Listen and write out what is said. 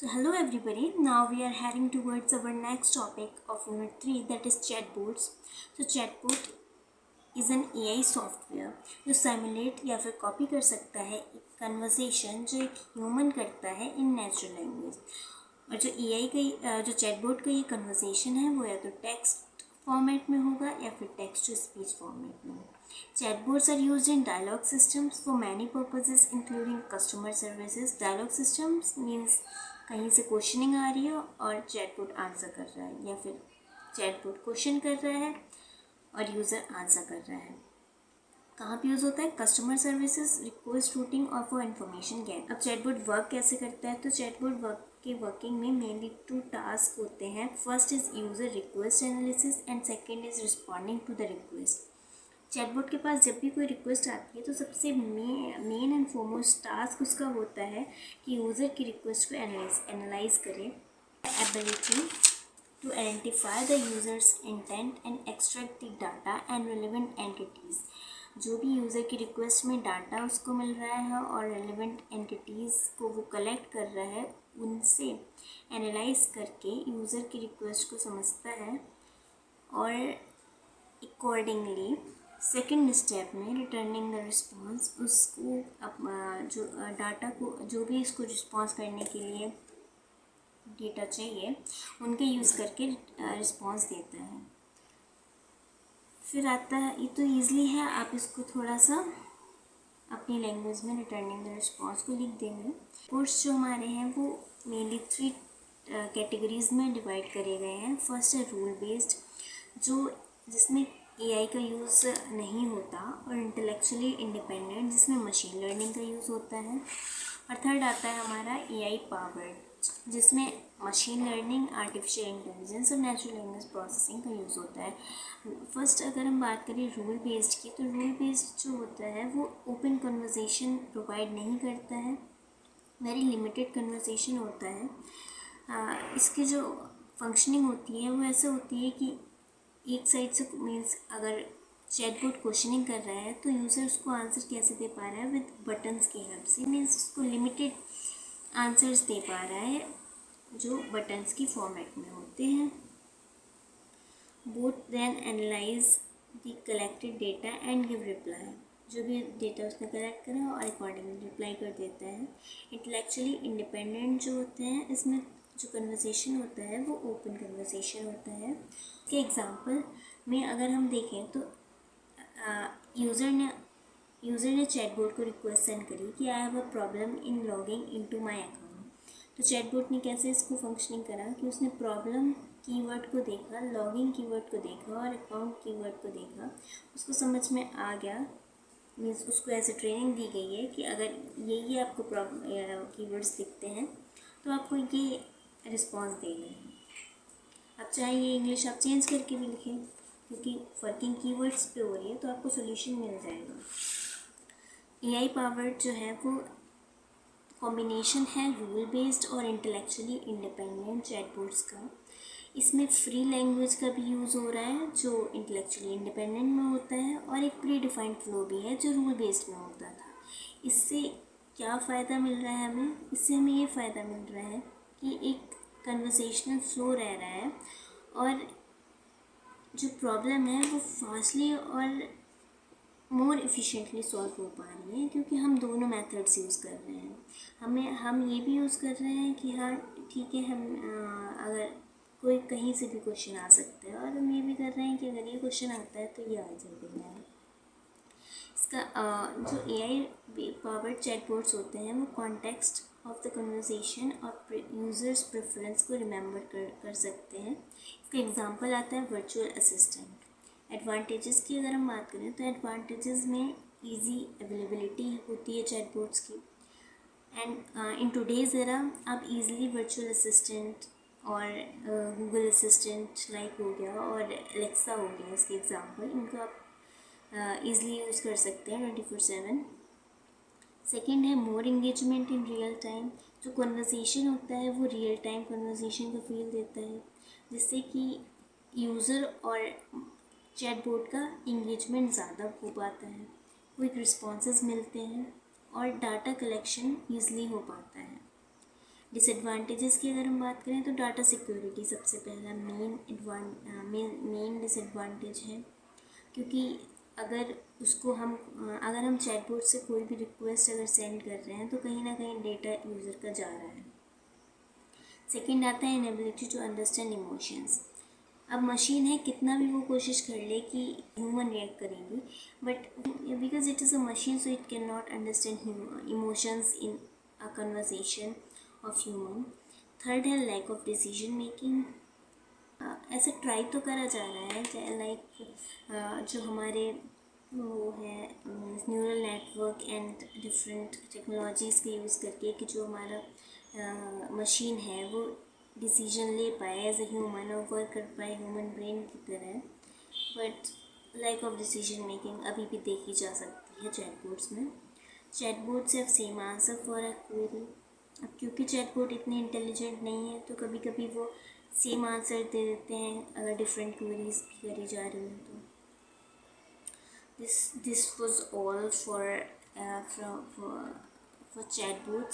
So hello everybody, now we are heading towards our next topic of Unit 3, that is chatbots. So chatbot is an AI software जो simulate या फिर copy कर सकता है एक conversation जो एक ह्यूमन करता है इन नेचुरल लैंग्वेज। और जो AI का जो चैटबॉट का ये कन्वर्सेशन है वो या तो टेक्स्ट फॉर्मेट में होगा या फिर टेक्स्ट टू स्पीच फॉर्मेट में। Chatbots are used in dialogue systems for many purposes including customer services. Dialogue systems means कहीं से क्वेश्चनिंग आ रही है और चैटबॉट आंसर कर रहा है, या फिर चैटबॉट क्वेश्चन कर रहा है और यूज़र आंसर कर रहा है। कहाँ पे यूज़ होता है? कस्टमर सर्विसेज, रिक्वेस्ट रूटिंग और फॉर इन्फॉर्मेशन गेन। अब चैटबॉट वर्क कैसे करता है? तो चैटबॉट वर्किंग में मेनली 2 टास्क होते हैं। First is user request analysis and second is responding to the request. Chatbot के पास जब भी कोई रिक्वेस्ट आती है तो सबसे मेन एंड फोरमोस्ट टास्क उसका होता है कि यूज़र की रिक्वेस्ट को एनालाइज करे, ability to identify the user's intent and extract the data and relevant entities. जो भी यूज़र की रिक्वेस्ट में डाटा उसको मिल रहा है और रेलेवेंट एंटिटीज़ को वो कलेक्ट कर रहा है, उनसे एनालाइज करके यूज़र की रिक्वेस्ट को समझता है और अकॉर्डिंगली सेकेंड स्टेप में रिटर्निंग द रिस्पॉन्स, उसको जो डाटा को जो भी इसको रिस्पॉन्स करने के लिए डेटा चाहिए उनके यूज़ करके रिस्पॉन्स देता है। फिर आता है, ये तो ईज़िली है, आप इसको थोड़ा सा अपनी लैंग्वेज में रिटर्निंग द रिस्पॉन्स को लिख देंगे। कोर्स जो हमारे हैं वो मेनली 3 कैटेगरीज़ में डिवाइड करे गए हैं। फर्स्ट है रूल बेस्ड, जिसमें AI का यूज़ नहीं होता, और इंटेलेक्चुअली इंडिपेंडेंट जिसमें मशीन लर्निंग का यूज़ होता है। और थर्ड आता है हमारा AI पावर्ड, जिसमें मशीन लर्निंग, आर्टिफिशियल इंटेलिजेंस और नेचुरल लैंग्वेज प्रोसेसिंग का यूज़ होता है। फर्स्ट अगर हम बात करें रूल बेस्ड की, तो रूल बेस्ड जो होता है वो ओपन कन्वर्सेशन प्रोवाइड नहीं करता है, वेरी लिमिटेड कन्वर्सेशन होता है। इसकी जो फंक्शनिंग होती है वो ऐसे होती है कि एक साइड से मीन्स अगर चैटबॉट क्वेश्चनिंग कर रहा है तो यूज़र उसको आंसर कैसे दे पा रहा है? विद बटन्स की हेल्प से, मीन्स उसको लिमिटेड आंसर्स दे पा रहा है जो बटन्स की फॉर्मेट में होते हैं। Both then analyze the collected data and give reply. जो भी डेटा उसने कलेक्ट करा और अकॉर्डिंगली रिप्लाई कर देता है। इंटेलेक्चुअली इंडिपेंडेंट जो होते हैं, इसमें जो कन्वर्सेशन होता है वो ओपन कन्वर्सेशन होता है। इसके एग्जांपल में अगर हम देखें तो यूज़र ने चैटबॉट को रिक्वेस्ट सेंड करी कि I have a problem in logging into my account. तो चैटबॉट ने कैसे इसको फंक्शनिंग करा कि उसने प्रॉब्लम कीवर्ड को देखा, लॉगिंग कीवर्ड को देखा और अकाउंट कीवर्ड को देखा, उसको समझ में आ गया। मीन्स उसको ऐसे ट्रेनिंग दी गई है कि अगर ये आपको कीवर्ड्स दिखते हैं तो आपको ये रिस्पॉन्स देना है। अब चाहे ये इंग्लिश आप चेंज करके भी लिखें, क्योंकि वर्किंग कीवर्ड्स पे हो रही है तो आपको सोल्यूशन मिल जाएगा। AI पावर्ड जो है वो कॉम्बिनेशन है रूल बेस्ड और इंटेलेक्चुअली इंडिपेंडेंट चैटबॉट्स का। इसमें फ्री लैंग्वेज का भी यूज़ हो रहा है जो इंटेलेक्चुअली इंडिपेंडेंट में होता है, और एक प्री डिफाइंड फ्लो भी है जो रूल बेस्ड में होता था। इससे क्या फ़ायदा मिल रहा है हमें? इससे हमें ये फ़ायदा मिल रहा है कि एक कन्वर्सेशनल फ्लो रह रहा है और जो प्रॉब्लम है वो फास्टली और मोर एफिशिएंटली सॉल्व हो पा रही है, क्योंकि हम दोनों मेथड्स यूज़ कर रहे हैं। हम ये भी यूज़ कर रहे हैं कि हाँ ठीक है, हम अगर कोई कहीं से भी क्वेश्चन आ सकता है, और हम ये भी कर रहे हैं कि अगर ये क्वेश्चन आता है तो ये आंसर देना है। इसका जो AI पावर्ड चैटबॉट्स होते हैं वो कॉन्टेक्स्ट ऑफ द कन्वर्सेशन और यूज़र्स प्रेफरेंस को रिमेंबर कर सकते हैं। इसका एग्जांपल आता है वर्चुअल असिस्टेंट। एडवांटेजेस की अगर हम बात करें तो एडवांटेजेस में इजी अवेलेबिलिटी होती है चैटबॉट्स की, एंड इन टुडेज़ एरा आप इजीली वर्चुअल असिस्टेंट और गूगल असिस्टेंट लाइक हो गया और एलेक्सा हो गया, इसके एग्जांपल, इनको आप ईज़िली यूज़ कर सकते हैं 24/7। सेकेंड है मोर इंगेजमेंट इन रियल टाइम। जो कन्वर्सेशन होता है वो रियल टाइम कन्वर्सेशन का फील देता है, जिससे कि यूज़र और चैटबॉट का इंगेजमेंट ज़्यादा हो पाता है, क्विक रिस्पॉन्सेज मिलते हैं और डाटा कलेक्शन ईज़िली हो पाता है। डिसएडवांटेजेस की अगर हम बात करें तो डाटा सिक्योरिटी सबसे पहला मेन डिसएडवांटेज है, क्योंकि अगर हम चैटबॉट से कोई भी रिक्वेस्ट अगर सेंड कर रहे हैं तो कहीं ना कहीं डेटा यूज़र का जा रहा है। सेकंड आता है इनएबिलिटी टू अंडरस्टैंड इमोशंस। अब मशीन है, कितना भी वो कोशिश कर ले कि ह्यूमन रिएक्ट करेंगी, but because it is a machine so it can not understand emotions in a conversation of human. Third है लैक ऑफ डिसीजन मेकिंग। ऐसे ट्राई तो करा जा रहा है, लाइक जो हमारे वो है neural network and different technologies के यूज़ करके कि जो हमारा मशीन है वो डिसीजन ले पाए एज ए ह्यूमन और वर्क कर पाए ह्यूमन ब्रेन की तरह, but lack of decision making अभी भी देखी जा सकती है चैटबॉट्स में। Chatbots have same answer for a query. अब क्योंकि चैटबॉट इतने इंटेलिजेंट नहीं है तो कभी कभी वो सेम आंसर दे देते हैं अगर डिफरेंट क्वेरीज भी करी जा रही हैं तो। This was all for chatbots.